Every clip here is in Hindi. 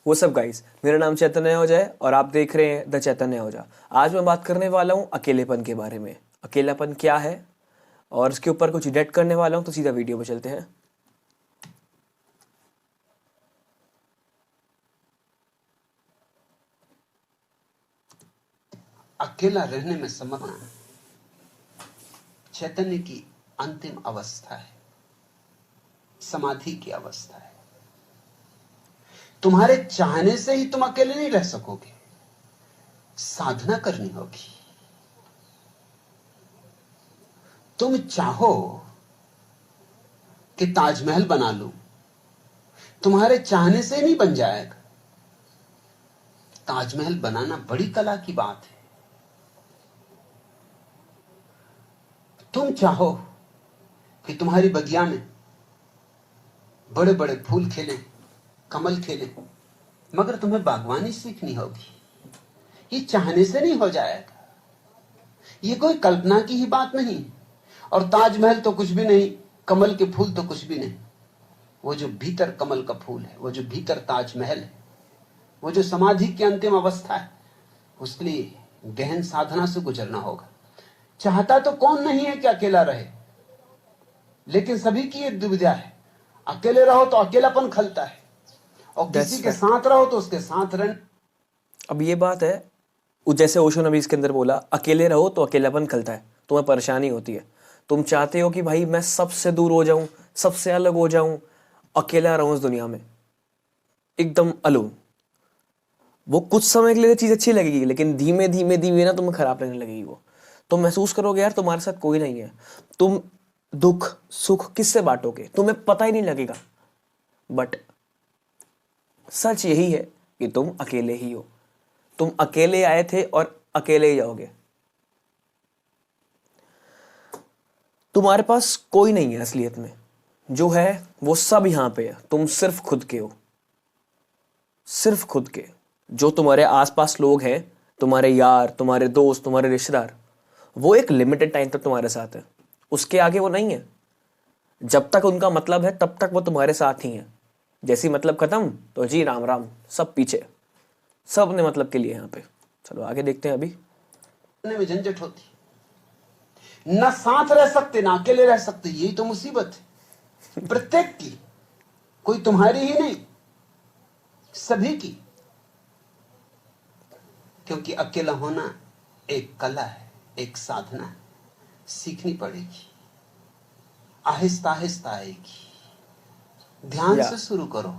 वो सब गाइस, मेरा नाम चैतन्य ओझा है और आप देख रहे हैं द चैतन्य ओझा। आज मैं बात करने वाला हूँ अकेलेपन के बारे में। अकेलापन क्या है और इसके ऊपर कुछ डिटेक्ट करने वाला हूँ, तो सीधा वीडियो पे चलते हैं। अकेला रहने में समझना चैतन्य की अंतिम अवस्था है, समाधि की अवस्था है। तुम्हारे चाहने से ही तुम अकेले नहीं रह सकोगे, साधना करनी होगी। तुम चाहो कि ताजमहल बना लूं, तुम्हारे चाहने से नहीं बन जाएगा। ताजमहल बनाना बड़ी कला की बात है। तुम चाहो कि तुम्हारी बगिया में बड़े बड़े फूल खिले, कमल खिले, मगर तुम्हें बागवानी सीखनी होगी। ये चाहने से नहीं हो जाएगा, ये कोई कल्पना की ही बात नहीं। और ताजमहल तो कुछ भी नहीं, कमल के फूल तो कुछ भी नहीं। वो जो भीतर कमल का फूल है, वो जो भीतर ताजमहल है, वो जो समाधि की अंतिम अवस्था है, उसके लिए गहन साधना से गुजरना होगा। चाहता तो कौन नहीं है कि अकेला रहे, लेकिन सभी की ये दुविधा है। अकेले रहो तो अकेलापन खलता है, और किसी के साथ रहो तो उसके साथ रहना। अब ये बात है, जैसे ओशो ने भी इसके अंदर बोला, अकेले रहो तो अकेलापन खलता है, तुम्हें परेशानी होती है। तुम चाहते हो कि भाई मैं सबसे दूर हो जाऊं, सबसे अलग हो जाऊं, अकेला रहूं इस दुनिया में, एकदम अलोन। वो कुछ समय के लिए चीज अच्छी लगेगी, लेकिन धीमे धीमे धीमे ना तुम्हें खराब लगने लगेगी। वो तुम महसूस करोगे यार तुम्हारे साथ कोई नहीं है। तुम दुख सुख किससे बांटोगे, तुम्हें पता ही नहीं लगेगा। बट सच यही है कि तुम अकेले ही हो। तुम अकेले आए थे और अकेले ही जाओगे। तुम्हारे पास कोई नहीं है असलियत में, जो है वो सब यहां पे है। तुम सिर्फ खुद के हो, सिर्फ खुद के। जो तुम्हारे आसपास लोग हैं, तुम्हारे यार, तुम्हारे दोस्त, तुम्हारे रिश्तेदार, वो एक लिमिटेड टाइम तक तुम्हारे साथ है, उसके आगे वो नहीं है। जब तक उनका मतलब है तब तक वो तुम्हारे साथ ही है। जैसी मतलब खत्म तो जी राम राम, सब पीछे, सब अपने मतलब के लिए यहाँ पे। चलो आगे देखते हैं। अभी में झंझट होती, न साथ रह सकते ना अकेले रह सकते। यही तो मुसीबत है प्रत्येक की। कोई तुम्हारी ही नहीं, सभी की। क्योंकि अकेला होना एक कला है, एक साधना है, सीखनी पड़ेगी। आहिस्ता आहिस्ता आएगी। ध्यान से शुरू करो,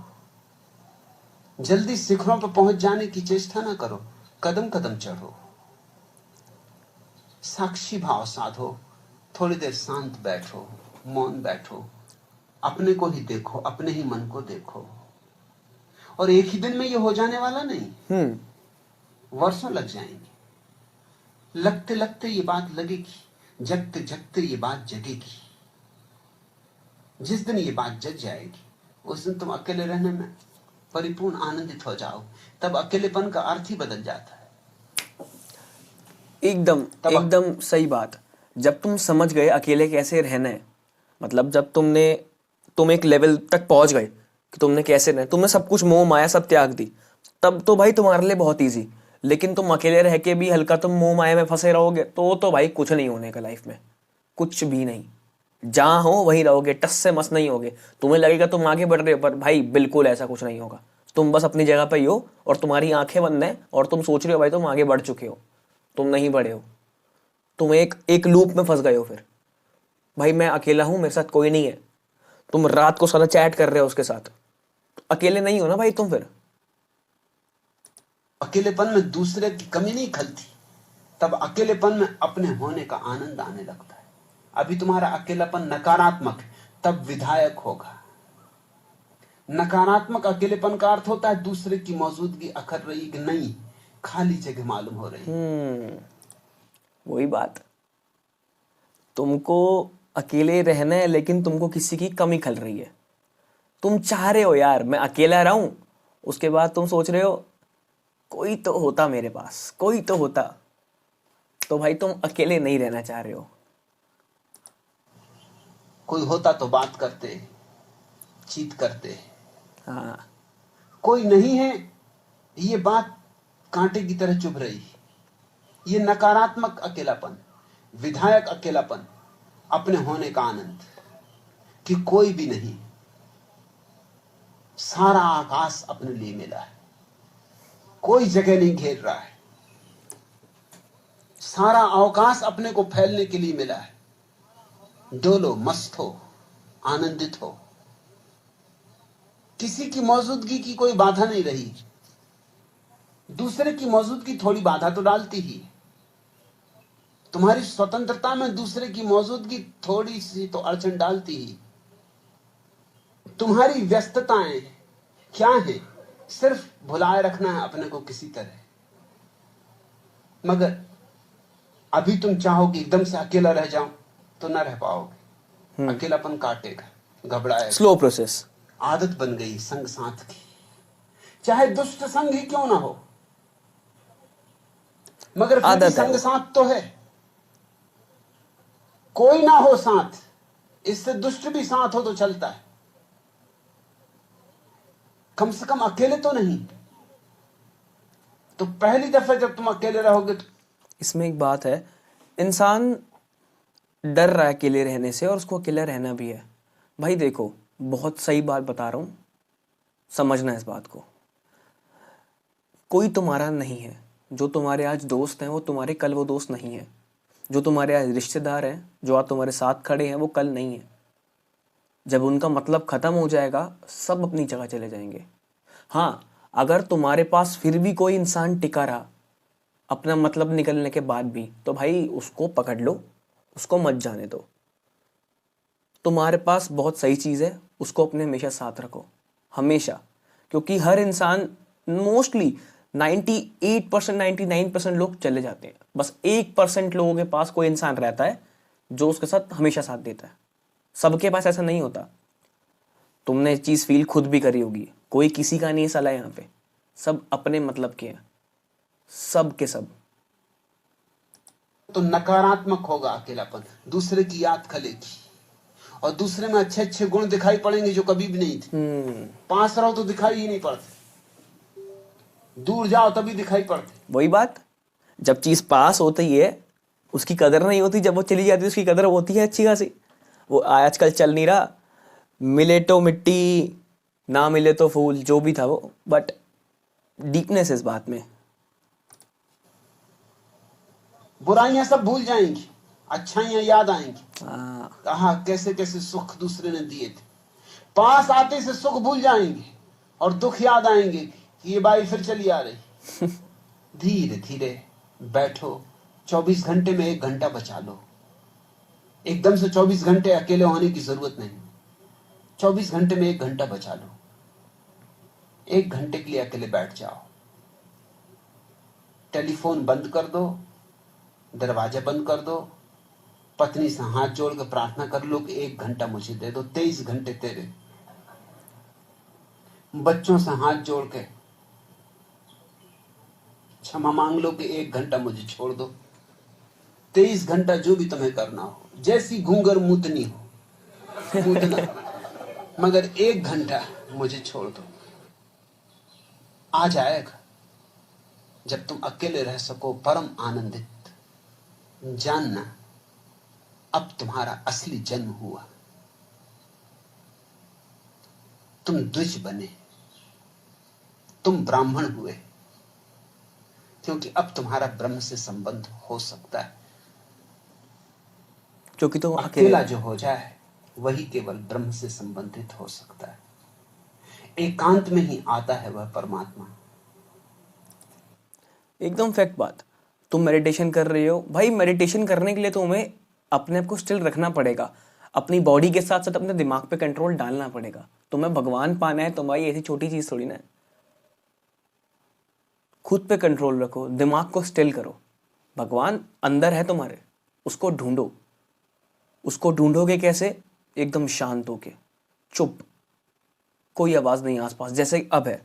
जल्दी शिखरों पर पहुंच जाने की चेष्टा ना करो, कदम कदम चढ़ो, साक्षी भाव साधो, थोड़ी देर शांत बैठो, मौन बैठो, अपने को ही देखो, अपने ही मन को देखो। और एक ही दिन में ये हो जाने वाला नहीं, वर्षों लग जाएंगे। लगते लगते ये बात लगेगी, जगते जगते ये बात जगेगी। जिस दिन ये बात जग जाएगी, उस दिन तुम अकेले रहने में परिपूर्ण आनंदित हो जाओ। तब अकेलेपन का अर्थ ही बदल जाता है। एकदम एकदम सही बात। जब तुम समझ गए अकेले कैसे रहना है, मतलब जब तुम एक लेवल तक पहुंच गए कि तुमने कैसे रहना, तुमने सब कुछ मोह माया सब त्याग दी, तब तो भाई तुम्हारे लिए बहुत इजी। लेकिन तुम अकेले रह के भी हल्का तुम मोह माया में फंसे रहोगे तो भाई कुछ नहीं होने का लाइफ में, कुछ भी नहीं। जहां हो वहीं रहोगे, टस से मस नहीं होगे। तुम्हें लगेगा तुम आगे बढ़ रहे हो, पर भाई बिल्कुल ऐसा कुछ नहीं होगा। तुम बस अपनी जगह पे ही हो और तुम्हारी आंखें बंद हैं और तुम सोच रहे हो भाई तुम आगे बढ़ चुके हो। तुम नहीं बढ़े हो, तुम एक लूप में फंस गए हो। फिर भाई मैं अकेला हूं, मेरे साथ कोई नहीं है, तुम रात को सारा चैट कर रहे हो उसके साथ, तो अकेले नहीं हो ना भाई तुम। फिर अकेलेपन में दूसरे की कमी नहीं खलती, तब अकेलेपन में अपने होने का आनंद आने लगता है। अभी तुम्हारा अकेलापन नकारात्मक है, तब विधायक होगा। नकारात्मक अकेलेपन का अर्थ होता है दूसरे की मौजूदगी अखर रही कि नहीं, खाली जगह मालूम हो रही। वही बात, तुमको अकेले रहना है लेकिन तुमको किसी की कमी खल रही है। तुम चाह रहे हो यार मैं अकेला रहूं, उसके बाद तुम सोच रहे हो कोई तो होता मेरे पास, कोई तो होता। तो भाई तुम अकेले नहीं रहना चाह रहे हो। कोई होता तो बात करते, चीत करते। हाँ, कोई नहीं है ये बात कांटे की तरह चुभ रही है। ये नकारात्मक अकेलापन, विधायक अकेलापन, अपने होने का आनंद कि कोई भी नहीं, सारा आकाश अपने लिए मिला है, कोई जगह नहीं घेर रहा है, सारा अवकाश अपने को फैलने के लिए मिला है। डोलो, मस्त हो, आनंदित हो। किसी की मौजूदगी की कोई बाधा नहीं रही। दूसरे की मौजूदगी थोड़ी बाधा तो डालती ही। तुम्हारी स्वतंत्रता में दूसरे की मौजूदगी थोड़ी सी तो अड़चन डालती ही। तुम्हारी व्यस्तताएं क्या है? सिर्फ भुलाए रखना है अपने को किसी तरह। मगर अभी तुम चाहो कि एकदम से अकेला रह जाओ तो ना रह पाओगे। अकेलापन काटेगा, घबराएगा। Slow process. आदत बन गई संग साथ की, चाहे दुष्ट संग ही क्यों ना हो, मगर फिर भी संग साथ तो है। कोई ना हो साथ, इससे दुष्ट भी साथ हो तो चलता है। कम से कम अकेले तो नहीं। तो पहली दफा जब तुम अकेले रहोगे तो इसमें एक बात है, इंसान डर रहा है अकेले रहने से और उसको अकेला रहना भी है। भाई देखो, बहुत सही बात बता रहा हूँ, समझना इस बात को। कोई तुम्हारा नहीं है। जो तुम्हारे आज दोस्त हैं वो तुम्हारे कल वो दोस्त नहीं है। जो तुम्हारे आज रिश्तेदार हैं, जो आज तुम्हारे साथ खड़े हैं, वो कल नहीं है। जब उनका मतलब ख़त्म हो जाएगा, सब अपनी जगह चले जाएंगे। हाँ, अगर तुम्हारे पास फिर भी कोई इंसान टिका रहा अपना मतलब निकलने के बाद भी, तो भाई उसको पकड़ लो, उसको मत जाने दो। तुम्हारे पास बहुत सही चीज़ है, उसको अपने हमेशा साथ रखो, हमेशा। क्योंकि हर इंसान, मोस्टली 98% 99% लोग चले जाते हैं। बस 1% लोगों के पास कोई इंसान रहता है जो उसके साथ हमेशा साथ देता है। सबके पास ऐसा नहीं होता। तुमने चीज़ फील खुद भी करी होगी। कोई किसी का नहीं साला यहाँ पे, सब अपने मतलब के हैं, सब के सब। तो नकारात्मक होगा अकेलापन, दूसरे की याद खलेगी और दूसरे में अच्छे अच्छे गुण दिखाई पड़ेंगे जो कभी भी नहीं थे। पास रहो तो दिखाई ही नहीं पड़ते, दूर जाओ तभी दिखाई पड़ते। वही बात, जब चीज़ पास होती है उसकी कदर नहीं होती, जब वो चली जाती है उसकी कदर होती है अच्छी खासी। वो आजकल चल नहीं रहा, मिले तो मिट्टी, ना मिले तो फूल, जो भी था वो। बट डीपनेस इस बात में। बुराइयां सब भूल जाएंगी, अच्छाइयां याद आएंगी। हाँ, कहा कैसे कैसे सुख दूसरे ने दिए थे। पास आते से सुख भूल जाएंगे और दुख याद आएंगे कि ये बाई फिर चली आ रही। धीरे धीरे बैठो, 24 घंटे में 1 घंटा बचा लो। एकदम से 24 घंटे अकेले होने की जरूरत नहीं। 24 घंटे में 1 घंटा बचा लो। 1 घंटे के लिए अकेले बैठ जाओ। टेलीफोन बंद कर दो, दरवाजा बंद कर दो, पत्नी से हाथ जोड़ कर प्रार्थना कर लो कि 1 घंटा मुझे दे दो, 23 घंटे तेरे। बच्चों से हाथ जोड़ के क्षमा मांग लो कि 1 घंटा मुझे छोड़ दो। 23 घंटा जो भी तुम्हें करना हो, जैसी घूंगर मूतनी हो मूतना, मगर 1 घंटा मुझे छोड़ दो। आ जाएगा जब तुम अकेले रह सको परम आनंदित। जानना अब तुम्हारा असली जन्म हुआ। तुम द्विज बने, तुम ब्राह्मण हुए, क्योंकि अब तुम्हारा ब्रह्म से संबंध हो सकता है। क्योंकि तुम अकेला जो हो जाए वही केवल ब्रह्म से संबंधित हो सकता है। एकांत में ही आता है वह परमात्मा। एकदम फैक्ट बात। तुम मेडिटेशन कर रहे हो भाई, मेडिटेशन करने के लिए तुम्हें अपने आप को स्टिल रखना पड़ेगा। अपनी बॉडी के साथ साथ अपने दिमाग पे कंट्रोल डालना पड़ेगा। तुम्हें भगवान पाना है तो भाई ऐसी छोटी चीज थोड़ी ना है। खुद पे कंट्रोल रखो, दिमाग को स्टिल करो। भगवान अंदर है तुम्हारे, उसको ढूंढो। उसको ढूंढोगे कैसे? एकदम शांत होके, चुप, कोई आवाज नहीं आसपास, जैसे अब है,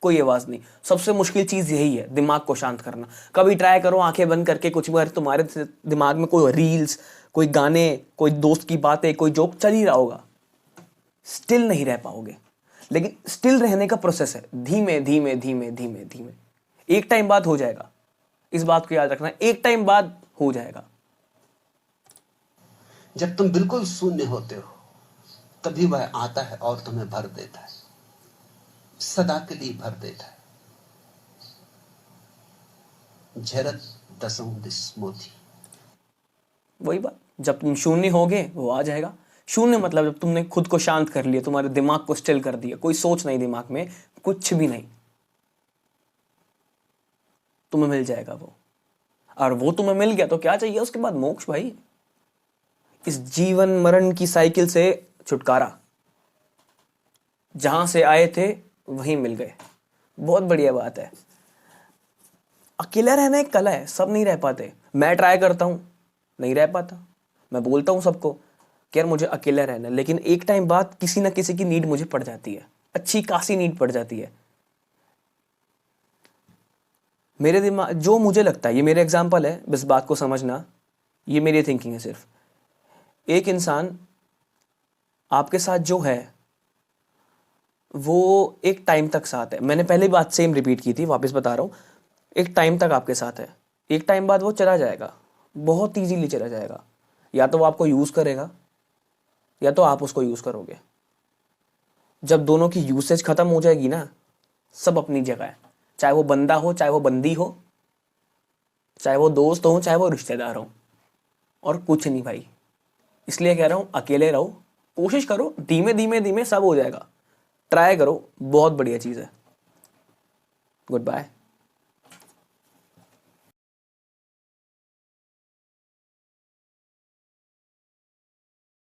कोई आवाज नहीं। सबसे मुश्किल चीज यही है, दिमाग को शांत करना। कभी ट्राई करो आंखें बंद करके, कुछ बार तुम्हारे दिमाग में कोई रील्स, कोई गाने, कोई दोस्त की बातें, कोई जोक चल ही रहा होगा, स्टिल नहीं रह पाओगे। लेकिन स्टिल रहने का प्रोसेस है, धीमे धीमे धीमे धीमे धीमे। एक टाइम बाद हो जाएगा, इस बात को याद रखना, एक टाइम बाद हो जाएगा। जब तुम बिल्कुल शून्य होते हो तभी वह आता है और तुम्हें भर देता है, सदा के लिए भर देता है। झरत दसों दिस मोती। वही बात, जब तुम शून्य होगे वो आ जाएगा। शून्य मतलब जब तुमने खुद को शांत कर लिया, तुम्हारे दिमाग को स्टिल कर दिया, कोई सोच नहीं दिमाग में, कुछ भी नहीं, तुम्हें मिल जाएगा वो। और वो तुम्हें मिल गया तो क्या चाहिए उसके बाद? मोक्ष भाई, इस जीवन मरण की साइकिल से छुटकारा। जहां से आए थे वहीं मिल गए, बहुत बढ़िया बात है। अकेला रहना एक कला है, सब नहीं रह पाते। मैं ट्राई करता हूं, नहीं रह पाता। मैं बोलता हूं सबको कि यार मुझे अकेला रहना है, लेकिन एक टाइम बाद किसी ना किसी की नीड मुझे पड़ जाती है, अच्छी खासी नीड पड़ जाती है। मेरे दिमाग, जो मुझे लगता है, ये मेरे एग्जाम्पल है, बस बात को समझना, ये मेरी थिंकिंग है सिर्फ। एक इंसान आपके साथ जो है वो एक टाइम तक साथ है। मैंने पहले बात सेम रिपीट की थी, वापस बता रहा हूँ। एक टाइम तक आपके साथ है, एक टाइम बाद वो चला जाएगा, बहुत इजीली चला जाएगा। या तो वो आपको यूज़ करेगा या तो आप उसको यूज़ करोगे। जब दोनों की यूसेज खत्म हो जाएगी ना, सब अपनी जगह है। चाहे वो बंदा हो, चाहे वो बंदी हो, चाहे वो दोस्त हो, चाहे वो रिश्तेदार हो, और कुछ नहीं भाई। इसलिए कह रहा हूँ अकेले रहो, कोशिश करो, धीमे धीमे धीमे सब हो जाएगा। ट्राई करो, बहुत बढ़िया चीज़ है। Good bye.